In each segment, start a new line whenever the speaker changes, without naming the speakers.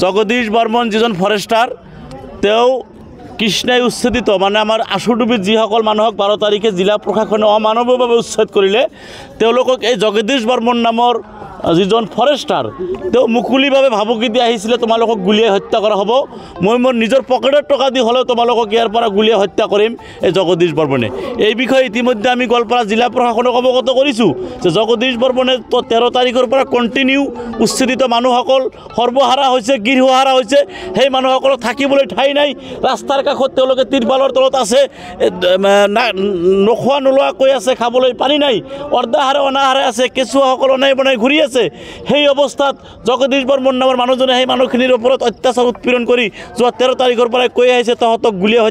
জগদীশ বৰ্মন যিজন ফৰেষ্টাৰ তেওঁ কৃষ্ণাই উচ্ছেদিত মানে আমাৰ আশুডুবিত যিসকল মানুহক 12 তাৰিখে জিলা প্ৰশাসনে অমানৱীয়ভাৱে উচ্ছেদ কৰিলে তেওঁলোকক এই জগদীশ বৰ্মন নামৰ যিজন ফৰেষ্টাৰ তেওঁ মুকলিভাৱে ভাবুকি দি আহিছিলে তোমালোকক গুলিয়াই হত্যা কৰা হ'ব মই মোৰ নিজৰ পকেটৰ টকা দি হ'লেও তোমালোকক ইয়াৰ পৰা গুলিয়াই হত্যা কৰিম এই জগদীশ বৰ্মনে এই বিষয়ে ইতিমধ্যে আমি গোৱালপাৰা জিলা প্ৰশাসনক অৱগত কৰিছোঁ যে জগদীশ বৰ্মনে 13 তাৰিখৰ পৰা কণ্টিনিউ উচ্ছেদিত মানুহসকল সৰ্বহাৰা হৈছে গৃহহাৰা হৈছে সেই মানুহসকলক থাকিবলৈ ঠাই নাই ৰাস্তাৰ কাষত তেওঁলোকে তিৰপালৰ তলত আছে নোখোৱা নোলোৱাকৈ আছে খাবলৈ পানী নাই অৰ্ধাহাৰে অনাহাৰে আছে কেঁচুৱাসকল অনাই বনাই ঘূৰি আছে সেই অৱস্থাত জগদীশ বৰ্মন নামৰ মানুহজনে সেই মানুহখিনিৰ ওপৰত অত্যাচাৰ উৎপীড়ন কৰি যোৱা 13 তাৰিখৰ পৰাই কৈ আহিছে তহঁতক গুলিয়াই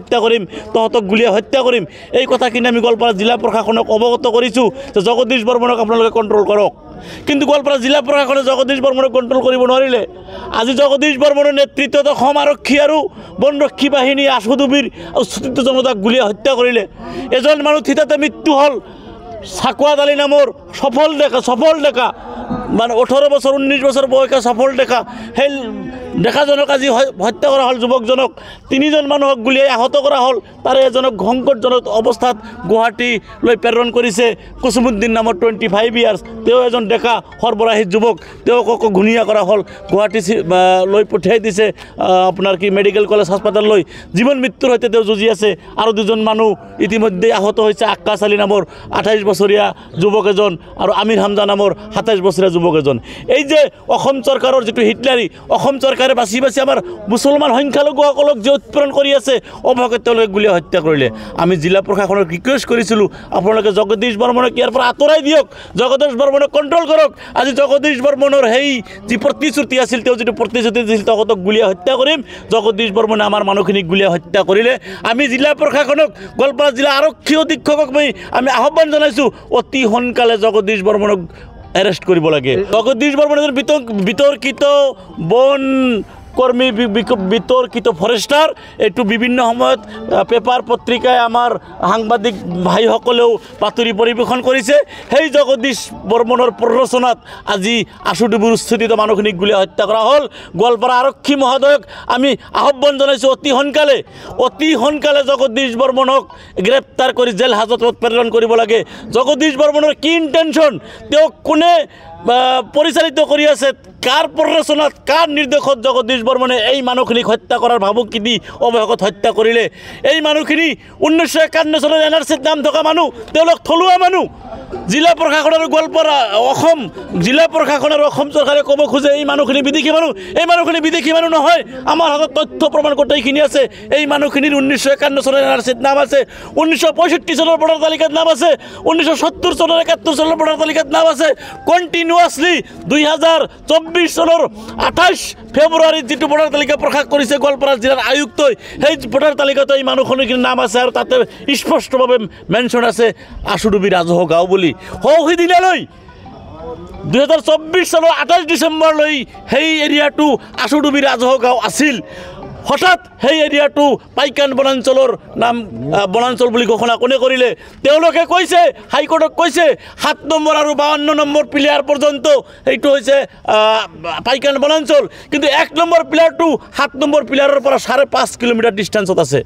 হত্যা কৰিম এই কথাখিনি আমি গোৱালপাৰা জিলা প্ৰশাসনক অৱগত কৰিছোঁ যে জগদীশ বৰ্মনক আপোনালোকে কণ্ট্ৰল কৰক কিন্তু গোৱালপাৰা জিলা প্ৰশাসনে জগদীশ বৰ্মনক কণ্ট্ৰল কৰিব নোৱাৰিলে আজি জগদীশ বৰ্মনৰ নেতৃত্বত অসম আৰক্ষী আৰু বনৰক্ষী বাহিনী আশুডুবিৰ উচ্ছেদিত জনতাক গুলিয়াই হত্যা কৰিলে এজন মানুহ থিতাতে মৃত্যু হ'ল সাকুৱাত আলী নামৰ সফল ডেকা মানে 18 বছৰ 19 বছৰ বয়সৰ সফল ডেকা সেই ডেকাজনক আজি হত্যা কৰা হ'ল যুৱকজনক 3জন মানুহক গুলিয়াই আহত কৰা হ'ল তাৰে এজনক সংকটজনক অৱস্থাত গুৱাহাটীলৈ প্ৰেৰণ কৰিছে কুসুমুদ্দিন নামৰ 25 ইয়াৰ্ছ তেওঁ এজন ডেকা সৰবৰাহী যুৱক তেওঁক ঘূণীয়া কৰা হ'ল গুৱাহাটী লৈ পঠিয়াই দিছে আপোনাৰ কি মেডিকেল কলেজ হাস্পাতাললৈ জীৱন মৃত্যুৰ সৈতে তেওঁ যুঁজি আছে আৰু দুজন মানুহ ইতিমধ্যে আহত হৈছে আকাশ আলী নামৰ 28 বছৰীয়া যুৱক এজন আৰু আমিৰ হামজা নামৰ 27 বছৰীয়া যুৱক এজন এই যে অসম চৰকাৰৰ যেটো হিটলাৰী অসম চৰকাৰে বাছি আমাৰ মুছলমান সংখ্যালঘুসকলক যে উৎপীড়ন কৰি আছে অৱশেষত তেওঁলোকে গুলিয়াই হত্যা কৰিলে আমি জিলা প্ৰশাসনক ৰিকুৱেষ্ট কৰিছিলোঁ আপোনালোকে জগদীশ বৰ্মনক ইয়াৰ পৰা আঁতৰাই দিয়ক জগদীশ বৰ্মনক কণ্ট্ৰল কৰক আজি জগদীশ বৰ্মনৰ সেই যি প্ৰতিশ্ৰুতি আছিল তেওঁ যিটো প্ৰতিশ্ৰুতি দিছিল তহঁতক গুলিয়াই হত্যা কৰিম জগদীশ বৰ্মনে আমাৰ মানুহখিনিক গুলিয়াই হত্যা কৰিলে আমি জিলা প্ৰশাসনক গোৱালপাৰা জিলা আৰক্ষী অধীক্ষকক আমি আহ্বান জনাইছোঁ অতি সোনকালে জগদীশ বৰ্মনক এৰেষ্ট কৰিব লাগে জগদীশ বৰ্মন এজন বিতৰ্কিত বন কৰ্মী বিতৰ্কিত ফৰেষ্টাৰ এইটো বিভিন্ন সময়ত পেপাৰ পত্ৰিকায় আমাৰ সাংবাদিক ভাইসকলেও বাতৰি পৰিৱেশন কৰিছে সেই জগদীশ বৰ্মনৰ প্ৰৰোচনাত আজি আশুডুবিৰ উচ্ছেদিত মানুহখিনিক গুলিয়াই হত্যা কৰা হ'ল গোৱালপাৰা আৰক্ষী মহোদয়ক আমি আহ্বান জনাইছোঁ অতি সোনকালে জগদীশ বৰ্মনক গ্ৰেপ্তাৰ কৰি জেল হাজতত প্ৰেৰণ কৰিব লাগে জগদীশ বৰ্মনৰ কি ইণ্টেনশ্যন তেওঁ কোনে পৰিচালিত কৰি আছে কাৰ প্ৰৰোচনাত কাৰ নিৰ্দেশত জগদীশ বৰ্মনে এই মানুহখিনিক হত্যা কৰাৰ ভাবুকি দি অৱশেষত হত্যা কৰিলে এই মানুহখিনি 1951 চনৰ NRCত নাম থকা মানুহ তেওঁলোক থলুৱা মানুহ জিলা প্ৰশাসন আৰু গোৱালপাৰা অসম জিলা প্ৰশাসন আৰু অসম চৰকাৰে ক'ব খোজে এই মানুহখিনি বিদেশী মানুহ নহয় আমাৰ হাতত তথ্য প্ৰমাণ গোটেইখিনি আছে এই মানুহখিনিৰ 1951 চনৰ NRCত নাম আছে 1965 চনৰ ভোটাৰ তালিকাত নাম আছে 1970 চনৰ 71 চনৰ ভোটাৰ তালিকাত নাম আছে কণ্টিনিউৱাছলি 2024 চনৰ 28 ফেব্ৰুৱাৰীত যিটো ভোটাৰ তালিকা প্ৰকাশ কৰিছে গোৱালপাৰা জিলাৰ আয়ুক্তই সেই ভোটাৰ তালিকাত এই মানুহখিনিৰ নাম আছে আৰু তাতে স্পষ্টভাৱে মেনশ্যন আছে আশুডুবি ৰাজহ গাঁও বুলি সৌহিদিনালৈ 2024 চনৰ 28 ডিচেম্বৰলৈ সেই এৰিয়াটো আশুডুবি ৰাজহ গাঁও আছিল হঠাৎ সেই এৰিয়াটো পাইকান বনাঞ্চলৰ নাম বনাঞ্চল বুলি ঘোষণা কোনে কৰিলে তেওঁলোকে কৈছে হাইকোৰ্টক কৈছে 7 নম্বৰ আৰু 52 নম্বৰ পিলাৰ পৰ্যন্ত এইটো হৈছে পাইকান বনাঞ্চল কিন্তু 1 নম্বৰ পিলাৰটো 7 নম্বৰ পিলাৰৰ পৰা 5.5 কিলোমিটাৰ ডিষ্টেন্সত আছে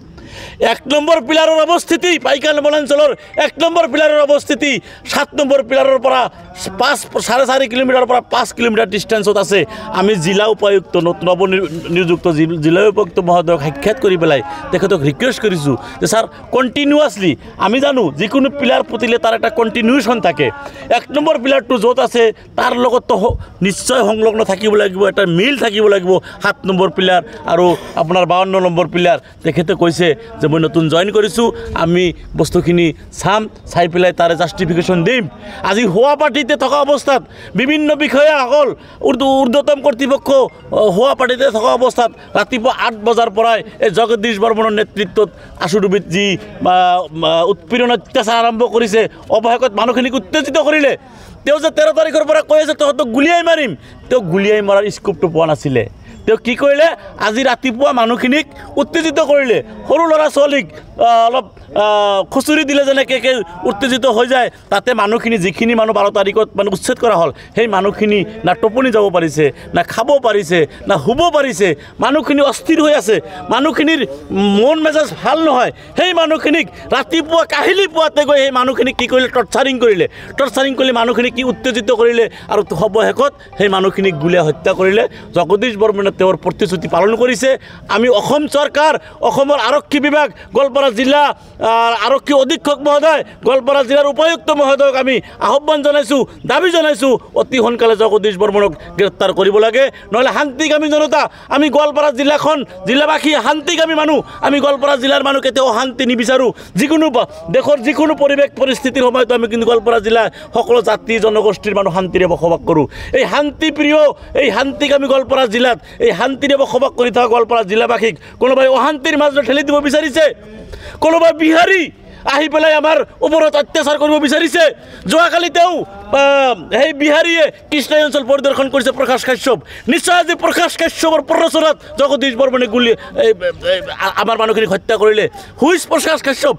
1 নম্বৰ পিলাৰৰ অৱস্থিতি পাইকান বনাঞ্চলৰ 1 নম্বৰ পিলাৰৰ অৱস্থিতি 7 নম্বৰ পিলাৰৰ পৰা 4.5 কিলোমিটাৰৰ পৰা 5 কিলোমিটাৰ ডিষ্টেন্সত আছে আমি জিলা উপায়ুক্ত নৱনিযুক্ত জিলা উপায়ুক্ত মহোদয়ক সাক্ষাৎ কৰি পেলাই তেখেতক ৰিকুৱেষ্ট কৰিছোঁ যে ছাৰ কণ্টিনিউৱাছলি আমি জানো যিকোনো পিলাৰ পুতিলে তাৰ এটা কণ্টিনিউশ্যন থাকে 1 নম্বৰ পিলাৰটো য'ত আছে তাৰ লগত নিশ্চয় সংলগ্ন থাকিব লাগিব এটা মিল থাকিব লাগিব 7 নম্বৰ পিলাৰ আৰু আপোনাৰ 52 নম্বৰ পিলাৰ তেখেতে কৈছে যে মই নতুন জইন কৰিছোঁ আমি বস্তুখিনি চাই পেলাই তাৰে জাষ্টিফিকেশ্যন দিম আজি হোৱা পাৰ্টিতে থকা অৱস্থাত বিভিন্ন বিষয়াসকল ঊৰ্ধ্বতম কৰ্তৃপক্ষ হোৱা পাৰ্টিতে থকা অৱস্থাত ৰাতিপুৱা 8 বজাৰ পৰাই এই জগদীশ বৰ্মনৰ নেতৃত্বত আশুডুবিত যি উৎপীড়ন অত্যাচাৰ আৰম্ভ কৰিছে অৱশেষত মানুহখিনিক উত্তেজিত কৰিলে তেওঁ যে 13 তাৰিখৰ পৰা কৈ আছে তহঁতক গুলিয়াই মাৰিম তেওঁ গুলিয়াই মৰাৰ স্কোপটো পোৱা নাছিলে তেওঁ কি কৰিলে আজি ৰাতিপুৱা মানুহখিনিক উত্তেজিত কৰিলে সৰু ল'ৰা ছোৱালীক অলপ খুচুৰি দিলে যেনেকৈ উত্তেজিত হৈ যায় তাতে মানুহখিনি যিখিনি মানুহ 12 তাৰিখত মানে উচ্ছেদ কৰা হ'ল সেই মানুহখিনি না টোপনি যাব পাৰিছে না খাব পাৰিছে না শুব পাৰিছে মানুহখিনি অস্থিৰ হৈ আছে মানুহখিনিৰ মন মেজাজ ভাল নহয় সেই মানুহখিনিক ৰাতিপুৱা কাহিলি পুৱাতে গৈ সেই মানুহখিনিক কি কৰিলে টৰ্চাৰিং কৰিলে মানুহখিনিক কি উত্তেজিত কৰিলে আৰু অৱশেষত সেই মানুহখিনিক গুলীয়াই হত্যা কৰিলে জগদীশ বৰ্মনে তেওঁৰ প্ৰতিশ্ৰুতি পালন কৰিছে আমি অসম চৰকাৰ অসমৰ আৰক্ষী বিভাগ গোৱালপাৰা জিলা আৰক্ষী অধীক্ষক মহোদয় গোৱালপাৰা জিলাৰ উপায়ুক্ত মহোদয়ক আমি আহ্বান জনাইছোঁ দাবী জনাইছোঁ অতি সোনকালে জগদীশ বৰ্মনক গ্ৰেপ্তাৰ কৰিব লাগে নহ'লে শান্তিকামী জনতা আমি গোৱালপাৰা জিলাবাসী শান্তিকামী মানুহ আমি গোৱালপাৰা জিলাৰ মানুহ কেতিয়াও শান্তি নিবিচাৰোঁ যিকোনো দেশৰ যিকোনো পৰিৱেশ পৰিস্থিতিৰ সময়তো আমি কিন্তু গোৱালপাৰা জিলাৰ সকলো জাতি জনগোষ্ঠীৰ মানুহ শান্তিৰে বসবাস কৰোঁ এই শান্তিপ্ৰিয় এই শান্তিকামী গোৱালপাৰা জিলাত এই শান্তিৰে বসবাস কৰি থকা গোৱালপাৰা জিলাবাসীক কোনোবাই অশান্তিৰ মাজত ঠেলি দিব বিচাৰিছে কোনোবাই বিহাৰী আহি পেলাই আমাৰ ওপৰত অত্যাচাৰ কৰিব বিচাৰিছে যোৱাকালি তেওঁ সেই বিহাৰীয়ে কৃষ্ণাই অঞ্চল পৰিদৰ্শন কৰিছে প্ৰকাশ কাশ্যপ নিশ্চয় আজি প্ৰকাশ কাশ্যপৰ প্ৰৰোচনাত জগদীশ বৰ্মনে গুলি আমাৰ মানুহখিনিক হত্যা কৰিলে হুইচ প্ৰকাশ কাশ্যপ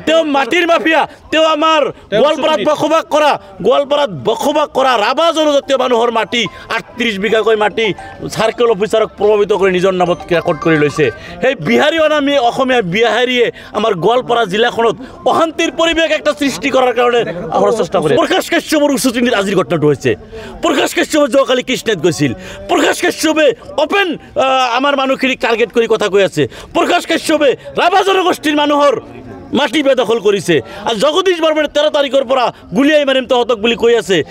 তেওঁ মাটিৰ মাফিয়া তেওঁ আমাৰ গোৱালপাৰাত বসবাস কৰা ৰাভা জনজাতীয় মানুহৰ মাটি 38 বিঘাকৈ মাটি চাৰ্কেল অফিচাৰক প্ৰভাৱিত কৰি নিজৰ নামত ৰেকৰ্ড কৰি লৈছে সেই বিহাৰী অনামী অসমীয়া বিহাৰীয়ে আমাৰ গোৱালপাৰা জিলাখনত অশান্তিৰ পৰিৱেশ একটা সৃষ্টি কৰাৰ কাৰণে চেষ্টা কৰে প্ৰকাশ কাশ্যপৰ উচুতিত আজিৰ ঘটনাটো হৈছে প্ৰকাশ কাশ্যপে যোৱাকালি কৃষ্ণাত গৈছিল প্ৰকাশ কাশ্যপে অপেন আমাৰ মানুহখিনিক টাৰ্গেট কৰি কথা কৈ আছে প্ৰকাশ কাশ্যপে ৰাভা জনগোষ্ঠীৰ মানুহৰ মাটি বেদখল কৰিছে আৰু জগদীশ বৰ্মনে 13 তাৰিখৰ পৰা গুলিয়াই মাৰিম তহঁতক বুলি কৈ আছে